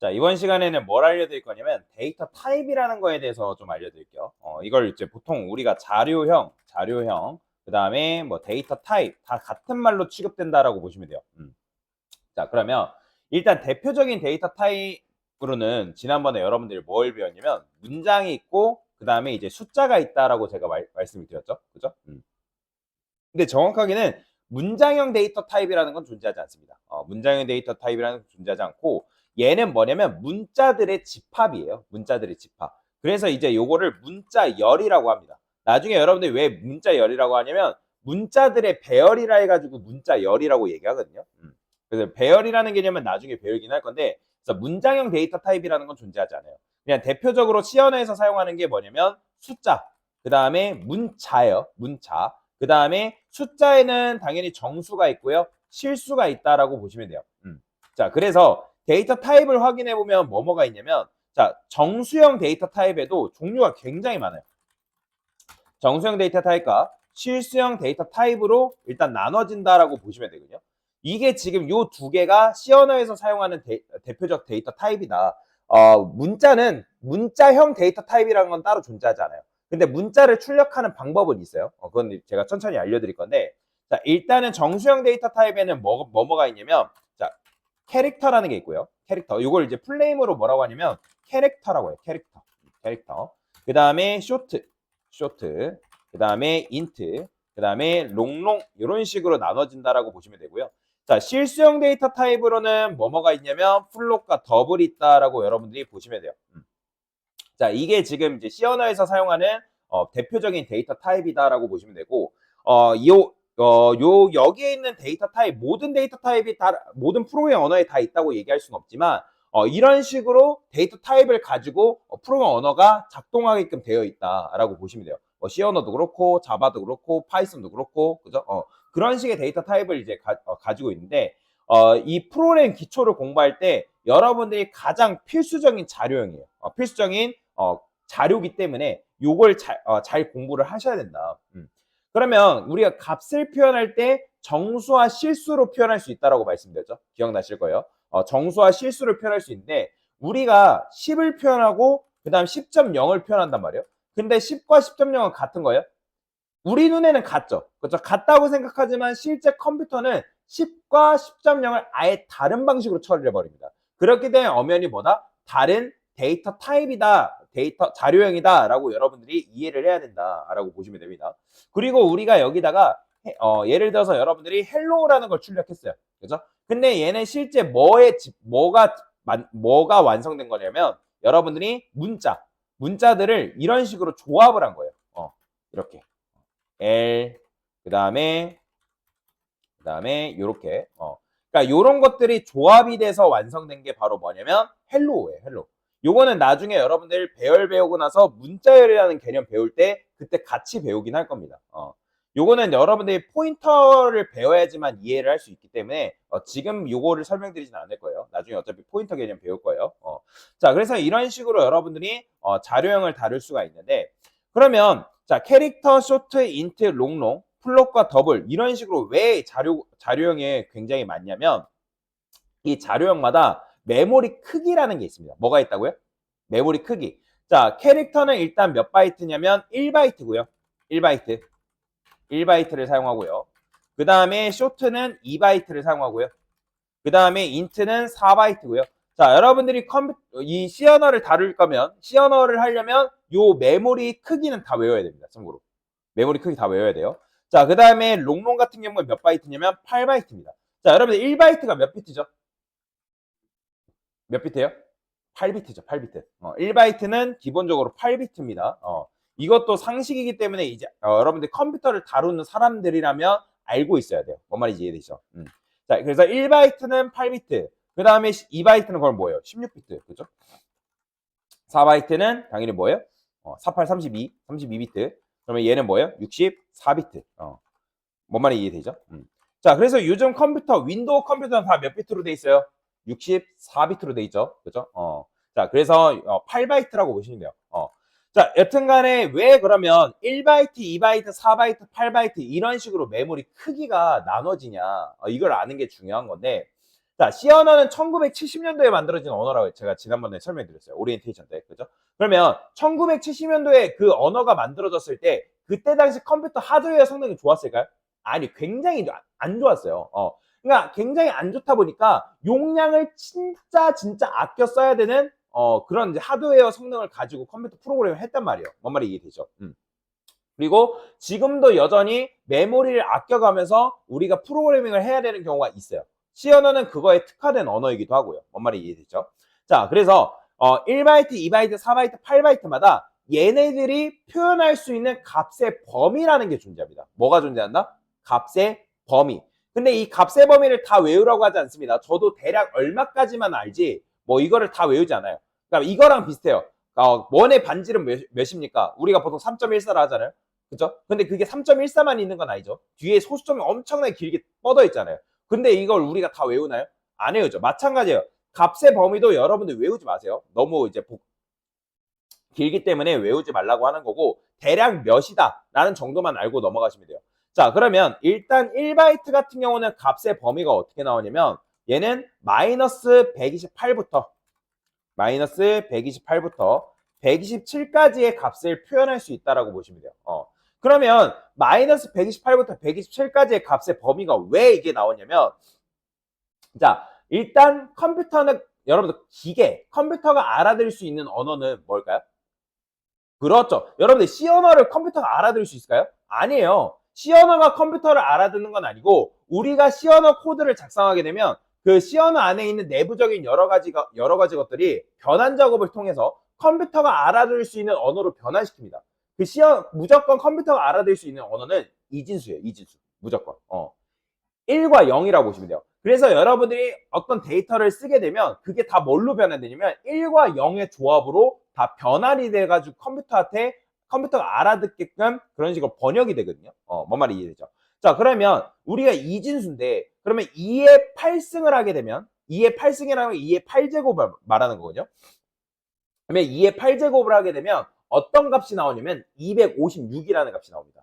자, 이번 시간에는 뭘 알려드릴 거냐면 데이터 타입이라는 거에 대해서 좀 알려드릴게요. 이걸 이제 보통 우리가 자료형, 그 다음에 뭐 데이터 타입 다 같은 말로 취급된다라고 보시면 돼요. 자, 그러면 일단 대표적인 데이터 타입으로는 지난번에 여러분들이 뭘 배웠냐면 문장이 있고 그 다음에 이제 숫자가 있다라고 제가 말씀을 드렸죠. 그죠? 근데 정확하게는 문장형 데이터 타입이라는 건 존재하지 않습니다. 문장형 데이터 타입이라는 건 존재하지 않고 얘는 뭐냐면 문자들의 집합이에요. 문자들의 집합. 그래서 이제 요거를 문자열이라고 합니다. 나중에 여러분들이 왜 문자열이라고 하냐면 문자들의 배열이라 해가지고 문자열이라고 얘기하거든요. 그래서 배열이라는 개념은 나중에 배우긴 할 건데, 그래서 문장형 데이터 타입이라는 건 존재하지 않아요. 그냥 대표적으로 C 언어에서 사용하는 게 뭐냐면 숫자, 그 다음에 문자예요. 문자. 그 다음에 숫자에는 당연히 정수가 있고요. 실수가 있다라고 보시면 돼요. 자, 그래서 데이터 타입을 확인해 보면 뭐가 있냐면, 자, 정수형 데이터 타입에도 종류가 굉장히 많아요. 정수형 데이터 타입과 실수형 데이터 타입으로 일단 나눠진다라고 보시면 되거든요. 이게 지금 요 두 개가 C 언어에서 사용하는 대표적 데이터 타입이다. 문자는 문자형 데이터 타입이라는 건 따로 존재하지 않아요. 근데 문자를 출력하는 방법은 있어요. 그건 제가 천천히 알려드릴 건데, 자, 일단은 정수형 데이터 타입에는 뭐가 있냐면, 자, 캐릭터라는 게 있고요. 캐릭터. 이걸 이제 플레임으로 뭐라고 하냐면 캐릭터라고 해요. 캐릭터. 그 다음에 쇼트. 그 다음에 인트. 그 다음에 롱 이런 식으로 나눠진다라고 보시면 되고요. 자, 실수형 데이터 타입으로는 뭐가 있냐면 플롯과 더블이 있다라고 여러분들이 보시면 돼요. 자, 이게 지금 이제 C 언어에서 사용하는 대표적인 데이터 타입이다라고 보시면 되고, 여기에 있는 데이터 타입, 모든 데이터 타입이 다, 모든 프로그래밍 언어에 다 있다고 얘기할 수는 없지만, 이런 식으로 데이터 타입을 가지고 프로그래밍 언어가 작동하게끔 되어 있다라고 보시면 돼요. C 언어도 그렇고, 자바도 그렇고, 파이썬도 그렇고, 그죠? 그런 식의 데이터 타입을 이제 가지고 있는데, 이 프로그래밍 기초를 공부할 때 여러분들이 가장 필수적인 자료형이에요. 필수적인 자료기 때문에 요걸 잘 공부를 하셔야 된다. 그러면 우리가 값을 표현할 때 정수와 실수로 표현할 수 있다라고 말씀드렸죠. 기억나실 거예요. 정수와 실수를 표현할 수 있는데 우리가 10을 표현하고 그 다음 10.0을 표현한단 말이에요. 근데 10과 10.0은 같은 거예요. 우리 눈에는 같죠. 그렇죠? 같다고 생각하지만 실제 컴퓨터는 10과 10.0을 아예 다른 방식으로 처리를 해버립니다. 그렇기 때문에 엄연히 뭐다? 다른 데이터 타입이다. 데이터 자료형이다 라고 여러분들이 이해를 해야 된다라고 보시면 됩니다. 그리고 우리가 여기다가 예를 들어서 여러분들이 헬로우라는 걸 출력했어요. 그죠? 근데 얘는 실제 뭐가 완성된 거냐면 여러분들이 문자들을 이런 식으로 조합을 한 거예요. 이렇게 L 그다음에 요렇게 그러니까 요런 것들이 조합이 돼서 완성된 게 바로 뭐냐면 헬로우예요. 헬로우. 요거는 나중에 여러분들 배열 배우고 나서 문자열이라는 개념 배울 때 그때 같이 배우긴 할 겁니다. 요거는 여러분들이 포인터를 배워야지만 이해를 할 수 있기 때문에 지금 요거를 설명드리진 않을 거예요. 나중에 어차피 포인터 개념 배울 거예요. 자, 그래서 이런 식으로 여러분들이 자료형을 다룰 수가 있는데 그러면 자, 캐릭터, 쇼트, 인트, 롱, 플롯과 더블 이런 식으로 왜 자료형에 굉장히 많냐면 이 자료형마다 메모리 크기라는 게 있습니다. 뭐가 있다고요? 메모리 크기. 자, 캐릭터는 일단 몇 바이트냐면 1바이트고요. 1바이트. 1바이트를 사용하고요. 그 다음에 쇼트는 2바이트를 사용하고요. 그 다음에 인트는 4바이트고요. 자, 여러분들이 이 C 언어를 다룰 거면 C 언어를 하려면 요 메모리 크기는 다 외워야 됩니다. 참고로. 메모리 크기 다 외워야 돼요. 자, 그 다음에 롱롱 같은 경우는 몇 바이트냐면 8바이트입니다. 자, 여러분들 1바이트가 몇 비트죠? 몇 비트예요? 8비트죠. 8비트. 1바이트는 기본적으로 8비트입니다. 이것도 상식이기 때문에 이제 여러분들 컴퓨터를 다루는 사람들이라면 알고 있어야 돼요. 뭔 말인지 이해되죠? 자, 그래서 1바이트는 8비트. 그 다음에 2바이트는 그럼 뭐예요? 16비트. 그죠? 4바이트는 당연히 뭐예요? 48, 32비트. 그러면 얘는 뭐예요? 64비트. 뭔 말인지 이해되죠? 자, 그래서 요즘 컴퓨터, 윈도우 컴퓨터는 다 몇 비트로 돼 있어요? 64비트로 돼 있죠. 그죠? 자, 그래서 8바이트라고 보시면 돼요. 자, 여튼간에 왜 그러면 1바이트, 2바이트, 4바이트, 8바이트 이런 식으로 메모리 크기가 나눠지냐? 이걸 아는 게 중요한 건데 자, C 언어는 1970년도에 만들어진 언어라고 제가 지난번에 설명드렸어요. 오리엔테이션 때. 그죠? 그러면 1970년도에 그 언어가 만들어졌을 때 그때 당시 컴퓨터 하드웨어 성능이 좋았을까요? 아니, 굉장히 안 좋았어요. 그러니까 굉장히 안 좋다 보니까 용량을 진짜 아껴 써야 되는 그런 이제 하드웨어 성능을 가지고 컴퓨터 프로그램을 했단 말이에요. 뭔 말이 이해되죠? 그리고 지금도 여전히 메모리를 아껴가면서 우리가 프로그래밍을 해야 되는 경우가 있어요. C 언어는 그거에 특화된 언어이기도 하고요. 뭔 말이 이해되죠? 자, 그래서 1바이트, 2바이트, 4바이트, 8바이트마다 얘네들이 표현할 수 있는 값의 범위라는 게 존재합니다. 뭐가 존재한다? 값의 범위. 근데 이 값의 범위를 다 외우라고 하지 않습니다. 저도 대략 얼마까지만 알지 뭐 이거를 다 외우지 않아요. 그러니까 이거랑 비슷해요. 원의 반지름 몇입니까? 우리가 보통 3.14라 하잖아요. 그죠? 근데 그게 3.14만 있는 건 아니죠. 뒤에 소수점이 엄청나게 길게 뻗어 있잖아요. 근데 이걸 우리가 다 외우나요? 안 외우죠. 마찬가지예요. 값의 범위도 여러분들 외우지 마세요. 너무 이제 길기 때문에 외우지 말라고 하는 거고 대략 몇이다 라는 정도만 알고 넘어가시면 돼요. 자, 그러면 일단 1바이트 같은 경우는 값의 범위가 어떻게 나오냐면 얘는 마이너스 128부터 127까지의 값을 표현할 수 있다라고 보시면 돼요. 그러면 마이너스 128부터 127까지의 값의 범위가 왜 이게 나오냐면 자, 일단 컴퓨터는 여러분들 컴퓨터가 알아들을 수 있는 언어는 뭘까요? 그렇죠. 여러분들 C 언어를 컴퓨터가 알아들을 수 있을까요? 아니에요. C 언어가 컴퓨터를 알아듣는 건 아니고 우리가 C 언어 코드를 작성하게 되면 그 C 언어 안에 있는 내부적인 여러 가지 것들이 변환 작업을 통해서 컴퓨터가 알아들을 수 있는 언어로 변환시킵니다. 그 C 언어 무조건 컴퓨터가 알아들을 수 있는 언어는 이진수예요. 이진수. 무조건. 1과 0이라고 보시면 돼요. 그래서 여러분들이 어떤 데이터를 쓰게 되면 그게 다 뭘로 변환되냐면 1과 0의 조합으로 다 변환이 돼가지고 컴퓨터가 알아듣게끔 그런 식으로 번역이 되거든요. 뭔 말이 이해되죠? 자, 그러면 우리가 이진수인데 그러면 2의 8승을 하게 되면 2의 8승이라는 건 2의 8제곱을 말하는 거거든요. 그러면 2의 8제곱을 하게 되면 어떤 값이 나오냐면 256이라는 값이 나옵니다.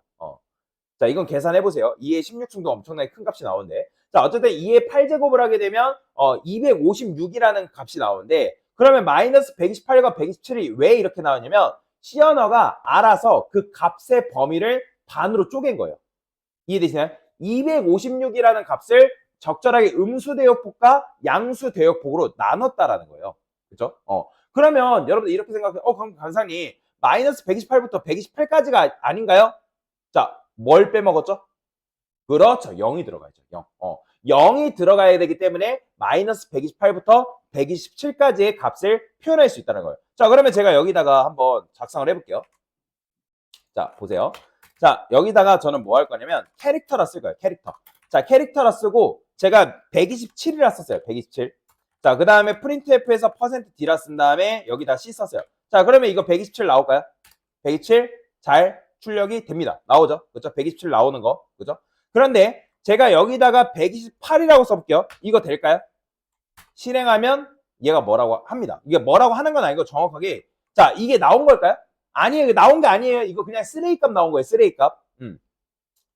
자, 이건 계산해보세요. 2의 16승도 엄청나게 큰 값이 나오는데. 자, 어쨌든 2의 8제곱을 하게 되면 256이라는 값이 나오는데 그러면 마이너스 128과 127이 왜 이렇게 나오냐면 C 언어가 알아서 그 값의 범위를 반으로 쪼갠 거예요. 이해되시나요? 256이라는 값을 적절하게 음수 대역폭과 양수 대역폭으로 나눴다라는 거예요. 그죠? 그러면 여러분들 이렇게 생각해요. 그럼 강사님 마이너스 128부터 128까지가 아닌가요? 자, 뭘 빼먹었죠? 그렇죠. 0이 들어가야죠. 0. 0이 들어가야 되기 때문에 마이너스 128부터 127까지의 값을 표현할 수 있다는 거예요. 자, 그러면 제가 여기다가 한번 작성을 해볼게요. 자, 보세요. 자, 여기다가 저는 뭐 할 거냐면 캐릭터라 쓸 거예요. 캐릭터. 자, 캐릭터라 쓰고 제가 127이라 썼어요. 127. 자, 그 다음에 printf에서 %d라 쓴 다음에 여기다 C 썼어요. 자, 그러면 이거 127 나올까요? 127 잘 출력이 됩니다. 나오죠? 그렇죠? 127 나오는 거. 그죠? 그런데 제가 여기다가 128이라고 써볼게요. 이거 될까요? 실행하면 얘가 뭐라고 합니다. 이게 뭐라고 하는 건 아니고 정확하게 자, 이게 나온 걸까요? 아니에요. 나온 게 아니에요. 이거 그냥 쓰레기 값 나온 거예요. 쓰레기 값.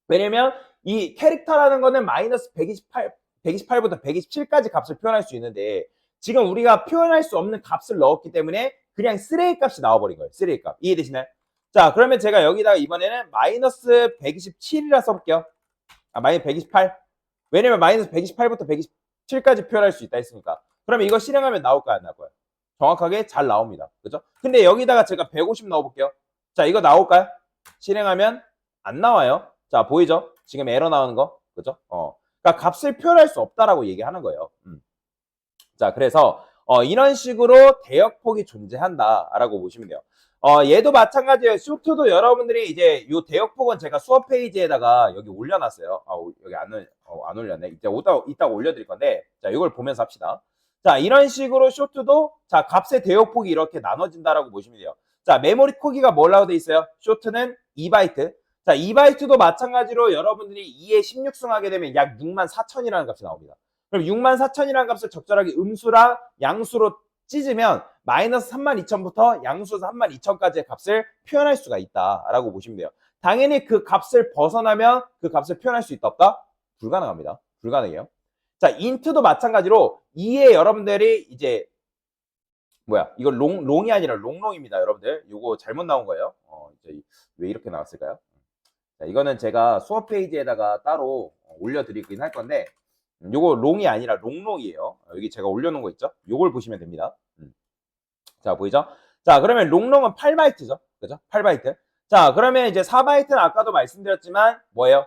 왜냐면 이 캐릭터라는 거는 마이너스 128부터 127까지 값을 표현할 수 있는데 지금 우리가 표현할 수 없는 값을 넣었기 때문에 그냥 쓰레기 값이 나와버린 거예요. 쓰레기 값. 이해되시나요? 자, 그러면 제가 여기다가 이번에는 마이너스 127이라 써볼게요. 마이너스 128. 왜냐면 마이너스 128부터 127까지 표현할 수 있다 했으니까. 그러면 이거 실행하면 나올까요? 안 나올까요? 정확하게 잘 나옵니다. 그죠? 근데 여기다가 제가 150 넣어볼게요. 자, 이거 나올까요? 실행하면 안 나와요. 자, 보이죠? 지금 에러 나오는 거. 그죠? 그러니까 값을 표현할 수 없다라고 얘기하는 거예요. 자, 그래서 이런 식으로 대역폭이 존재한다라고 보시면 돼요. 얘도 마찬가지예요. 쇼트도 여러분들이 이제 이 대역폭은 제가 수업 페이지에다가 여기 올려놨어요. 여기 안 올렸네. 이따 올려드릴 건데, 자, 이걸 보면서 합시다. 자, 이런 식으로 쇼트도 자, 값의 대역폭이 이렇게 나눠진다라고 보시면 돼요. 자, 메모리 크기가 뭐라고 돼 있어요? 쇼트는 2바이트. 자, 2바이트도 마찬가지로 여러분들이 2에 16승 하게 되면 약 64,000이라는 값이 나옵니다. 그럼 64,000이라는 값을 적절하게 음수랑 양수로 찢으면 마이너스 32,000부터 양수 32,000까지의 값을 표현할 수가 있다라고 보시면 돼요. 당연히 그 값을 벗어나면 그 값을 표현할 수 있다 없다? 불가능합니다. 불가능해요. 자, int도 마찬가지로 2에 여러분들이 이제 이거 롱이 아니라 롱롱입니다, 여러분들. 이거 잘못 나온 거예요. 이제 왜 이렇게 나왔을까요? 자, 이거는 제가 수업 페이지에다가 따로 올려드리긴 할 건데, 요거 롱이 아니라 롱롱이에요. 여기 제가 올려놓은 거 있죠? 요걸 보시면 됩니다. 자, 보이죠? 자, 그러면 롱롱은 8바이트죠. 그죠? 8바이트. 자, 그러면 이제 4바이트는 아까도 말씀드렸지만, 뭐예요?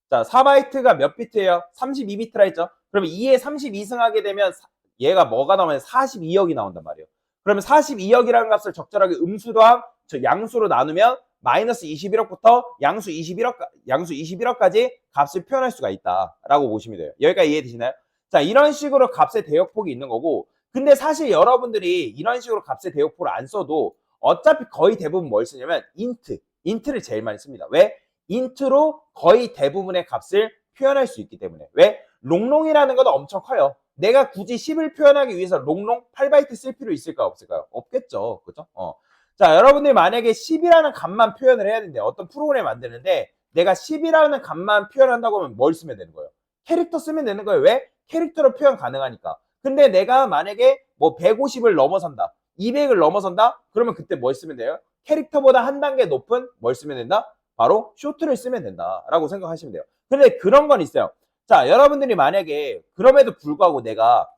자, 4바이트가 몇 비트예요? 32비트라 했죠? 그러면 2에 32승하게 되면 얘가 뭐가 나오면 42억이 나온단 말이에요. 그러면 42억이라는 값을 적절하게 음수랑 양수로 나누면 마이너스 21억부터 양수 21억까지 값을 표현할 수가 있다라고 보시면 돼요. 여기까지 이해되시나요? 자, 이런 식으로 값의 대역폭이 있는 거고, 근데 사실 여러분들이 이런 식으로 값의 대역폭을 안 써도 어차피 거의 대부분 뭘 쓰냐면 인트를 제일 많이 씁니다. 왜? 인트로 거의 대부분의 값을 표현할 수 있기 때문에. 왜? 롱롱이라는 건 엄청 커요. 내가 굳이 10을 표현하기 위해서 롱롱 8바이트 쓸 필요 있을까요? 없을까요? 없겠죠. 그죠? 자, 여러분들이 만약에 10이라는 값만 표현을 해야 되는데, 어떤 프로그램 만드는데 내가 10이라는 값만 표현한다고 하면 뭘 쓰면 되는 거예요? 캐릭터 쓰면 되는 거예요. 왜? 캐릭터로 표현 가능하니까. 근데 내가 만약에 뭐 150을 넘어선다, 200을 넘어선다? 그러면 그때 뭘 쓰면 돼요? 캐릭터보다 한 단계 높은 뭘 쓰면 된다? 바로 쇼트를 쓰면 된다라고 생각하시면 돼요. 근데 그런 건 있어요. 자, 여러분들이 만약에 그럼에도 불구하고 내가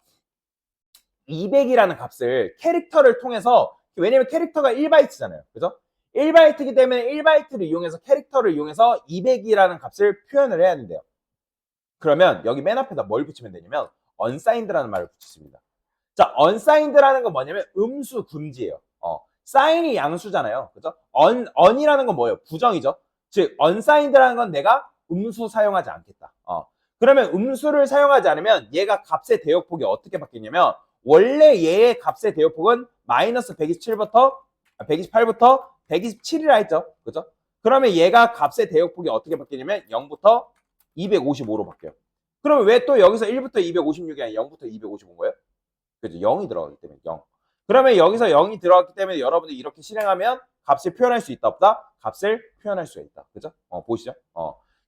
200이라는 값을 캐릭터를 통해서, 왜냐면 캐릭터가 1바이트잖아요. 그죠? 1바이트이기 때문에 1바이트를 이용해서 캐릭터를 이용해서 200이라는 값을 표현을 해야 된대요. 그러면 여기 맨 앞에다 뭘 붙이면 되냐면 unsigned라는 말을 붙였습니다. 자, unsigned라는 건 뭐냐면 음수 금지예요. 사인이 양수잖아요. 그죠? un이라는 건 뭐예요? 부정이죠. 즉 unsigned라는 건 내가 음수 사용하지 않겠다. 그러면 음수를 사용하지 않으면 얘가 값의 대역폭이 어떻게 바뀌냐면, 원래 얘의 값의 대역폭은 마이너스 128부터 127이라 했죠. 그죠? 그러면 얘가 값의 대역폭이 어떻게 바뀌냐면 0부터 255로 바뀌어요. 그러면 왜 또 여기서 1부터 256이 아니라 0부터 255인 거예요? 그죠? 0이 들어가기 때문에 0. 그러면 여기서 0이 들어갔기 때문에 여러분들이 이렇게 실행하면 값을 표현할 수 있다 없다? 값을 표현할 수가 있다. 그죠? 보시죠.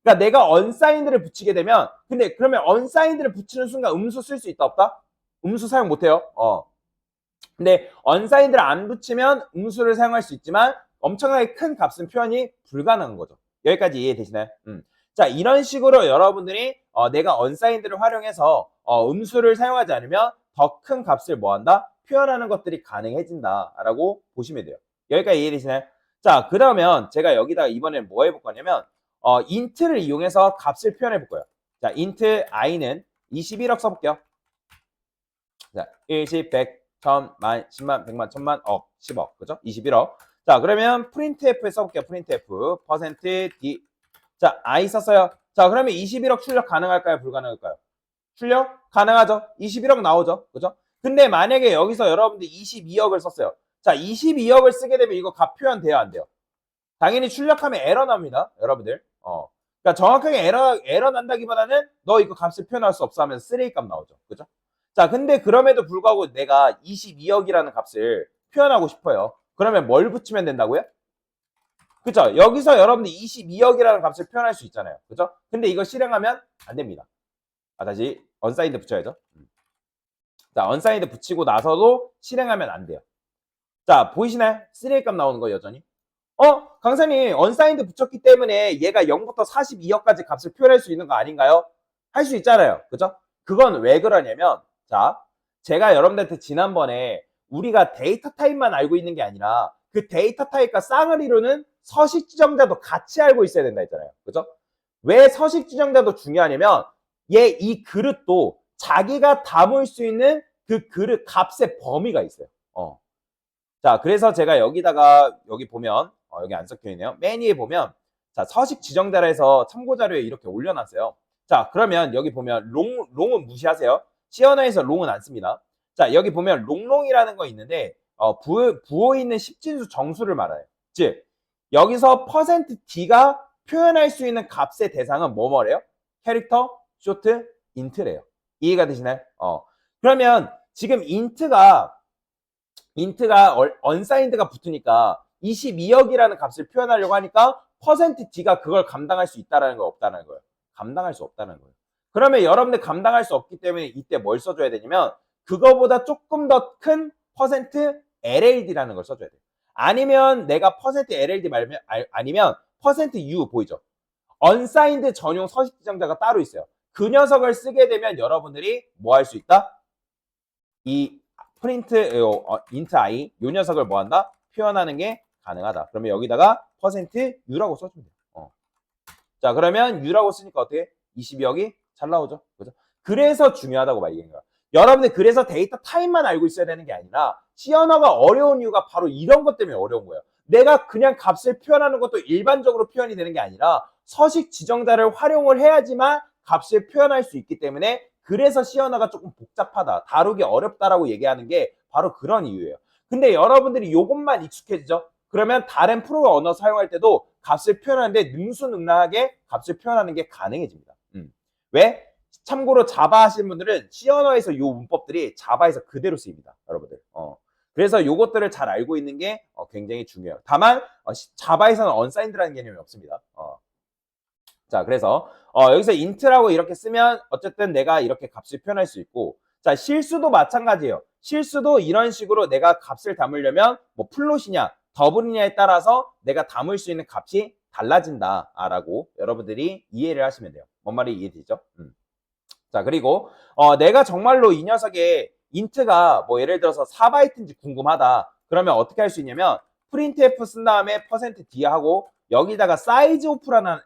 그러니까 내가 unsigned를 붙이게 되면, 근데 그러면 unsigned를 붙이는 순간 음수 쓸 수 있다 없다? 음수 사용 못해요. 근데 unsigned를 안 붙이면 음수를 사용할 수 있지만 엄청나게 큰 값은 표현이 불가능한 거죠. 여기까지 이해되시나요? 자, 이런 식으로 여러분들이 내가 unsigned를 활용해서 음수를 사용하지 않으면 더 큰 값을 뭐한다? 표현하는 것들이 가능해진다라고 보시면 돼요. 여기까지 이해되시나요? 자, 그러면 제가 여기다가 이번엔 뭐 해볼 거냐면 int를 이용해서 값을 표현해 볼 거예요. 자, int i는 21억 써볼게요. 자, 1, 10, 100, 1000, 만, 10만, 100만, 1000만, 억, 10억. 그죠? 21억. 자, 그러면 printf에 써볼게요. printf, %d. 자, i 썼어요. 자, 그러면 21억 출력 가능할까요? 불가능할까요? 출력 가능하죠. 21억 나오죠. 그죠? 근데 만약에 여기서 여러분들 22억을 썼어요. 자, 22억을 쓰게 되면 이거 값 표현 돼요, 안 돼요? 당연히 출력하면 에러 납니다, 여러분들. 그러니까 정확하게 에러 난다기보다는 너 이거 값을 표현할 수 없어 하면 쓰레기 값 나오죠. 그죠? 자, 근데 그럼에도 불구하고 내가 22억이라는 값을 표현하고 싶어요. 그러면 뭘 붙이면 된다고요? 그죠? 여기서 여러분들 22억이라는 값을 표현할 수 있잖아요. 그죠? 근데 이거 실행하면 안 됩니다. 다시 unsigned 붙여야죠. 자, unsigned 붙이고 나서도 실행하면 안 돼요. 자, 보이시나요? 쓰레기 값 나오는 거 여전히. 강사님, unsigned 붙였기 때문에 얘가 0부터 42억까지 값을 표현할 수 있는 거 아닌가요? 할 수 있잖아요. 그죠? 그건 왜 그러냐면, 자, 제가 여러분들한테 지난번에 우리가 데이터 타입만 알고 있는 게 아니라 그 데이터 타입과 쌍을 이루는 서식 지정자도 같이 알고 있어야 된다 했잖아요. 그죠? 왜 서식 지정자도 중요하냐면 이 그릇도 자기가 담을 수 있는 그 그릇 값의 범위가 있어요. 자, 그래서 제가 여기다가 여기 보면 여기 안 섞여 있네요. 맨 위에 보면 자, 서식 지정자라 해서 참고 자료에 이렇게 올려놨어요. 자, 그러면 여기 보면 롱은 무시하세요. 시어너에서 롱은 안 씁니다. 자, 여기 보면 롱롱이라는 거 있는데 부호 있는 십진수 정수를 말해요. 즉 여기서 %d가 표현할 수 있는 값의 대상은 뭐래요? 캐릭터, 쇼트, 인트래요. 이해가 되시나요? 그러면 지금 인트가 unsigned가 붙으니까 22억이라는 값을 표현하려고 하니까 %d가 그걸 감당할 수 있다라는 거 없다는 거예요. 감당할 수 없다는 거예요. 그러면 여러분들 감당할 수 없기 때문에 이때 뭘 써줘야 되냐면 그거보다 조금 더 큰 퍼센트 LLD라는 걸 써줘야 돼요. 아니면 내가 퍼센트 LLD 말면 아니면 퍼센트 U 보이죠? 언사인드 전용 서식 지정자가 따로 있어요. 그 녀석을 쓰게 되면 여러분들이 뭐 할 수 있다? 이 프린트 인트 i 이 녀석을 뭐 한다? 표현하는 게 가능하다. 그러면 여기다가 퍼센트 %U라고 써주면 돼요. 자, 그러면 U라고 쓰니까 어떻게? 22억이 잘 나오죠. 그죠? 그래서 중요하다고 말 얘기한 거야. 여러분들 그래서 데이터 타입만 알고 있어야 되는 게 아니라 C 언어가 어려운 이유가 바로 이런 것 때문에 어려운 거예요. 내가 그냥 값을 표현하는 것도 일반적으로 표현이 되는 게 아니라 서식 지정자를 활용을 해야지만 값을 표현할 수 있기 때문에 그래서 C 언어가 조금 복잡하다, 다루기 어렵다라고 얘기하는 게 바로 그런 이유예요. 근데 여러분들이 이것만 익숙해지죠? 그러면 다른 프로 언어 사용할 때도 값을 표현하는데 능수능란하게 값을 표현하는 게 가능해집니다. 왜? 참고로 자바 하시는 분들은 C 언어에서 이 문법들이 자바에서 그대로 쓰입니다. 여러분들. 그래서 이것들을 잘 알고 있는 게 굉장히 중요해요. 다만 자바에서는 언사인드라는 개념이 없습니다. 자, 그래서 여기서 int라고 이렇게 쓰면 어쨌든 내가 이렇게 값을 표현할 수 있고, 자, 실수도 마찬가지예요. 실수도 이런 식으로 내가 값을 담으려면 뭐 플롯이냐 더블이냐에 따라서 내가 담을 수 있는 값이 달라진다라고 여러분들이 이해를 하시면 돼요. 뭔 말이 이해되죠? 자, 그리고 내가 정말로 이 녀석의 int가 뭐 예를 들어서 4바이트인지 궁금하다. 그러면 어떻게 할 수 있냐면 printf 쓴 다음에 %d 하고 여기다가 사이즈 오프라는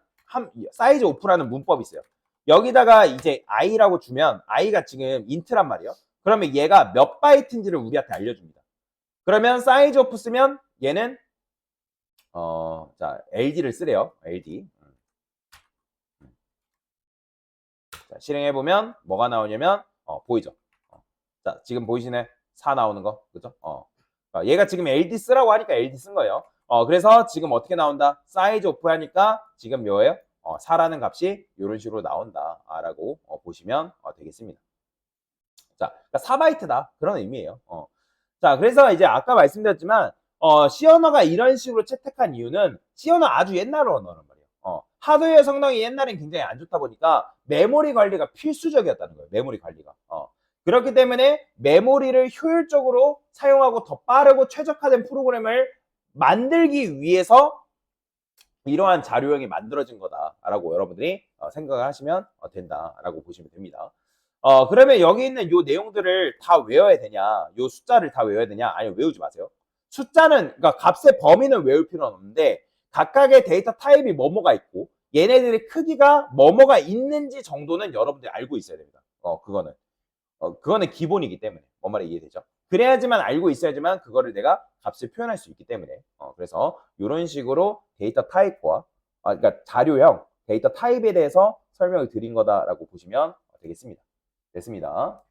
문법이 있어요. 여기다가 이제 i라고 주면 i가 지금 int란 말이에요. 그러면 얘가 몇 바이트인지를 우리한테 알려줍니다. 그러면 사이즈 오프 쓰면 얘는 자, LD를 쓰래요. LD. 자, 실행해 보면 뭐가 나오냐면 보이죠? 자, 지금 보이시네? 4 나오는 거. 그죠? 얘가 지금 LD 쓰라고 하니까 LD 쓴 거예요. 그래서 지금 어떻게 나온다? 사이즈 오프 하니까 지금 뭐예요? 4라는 값이 이런 식으로 나온다라고 보시면 되겠습니다. 자, 그러니까 4바이트다. 그런 의미예요. 자, 그래서 이제 아까 말씀드렸지만 C 언어가 이런 식으로 채택한 이유는 C 언어 아주 옛날 언어란 말이에요. 하드웨어 성능이 옛날엔 굉장히 안 좋다 보니까 메모리 관리가 필수적이었다는 거예요. 메모리 관리가. 그렇기 때문에 메모리를 효율적으로 사용하고 더 빠르고 최적화된 프로그램을 만들기 위해서 이러한 자료형이 만들어진 거다라고 여러분들이 생각을 하시면 된다라고 보시면 됩니다. 그러면 여기 있는 요 내용들을 다 외워야 되냐, 요 숫자를 다 외워야 되냐? 아니요, 외우지 마세요. 숫자는, 그러니까 값의 범위는 외울 필요는 없는데 각각의 데이터 타입이 뭐뭐가 있고 얘네들의 크기가 뭐뭐가 있는지 정도는 여러분들이 알고 있어야 됩니다. 그거는 기본이기 때문에. 뭔 말이 이해되죠? 그래야지만 알고 있어야지만 그거를 내가 값을 표현할 수 있기 때문에. 그래서 이런 식으로 데이터 타입과 그러니까 자료형 데이터 타입에 대해서 설명을 드린 거다라고 보시면 되겠습니다. 됐습니다.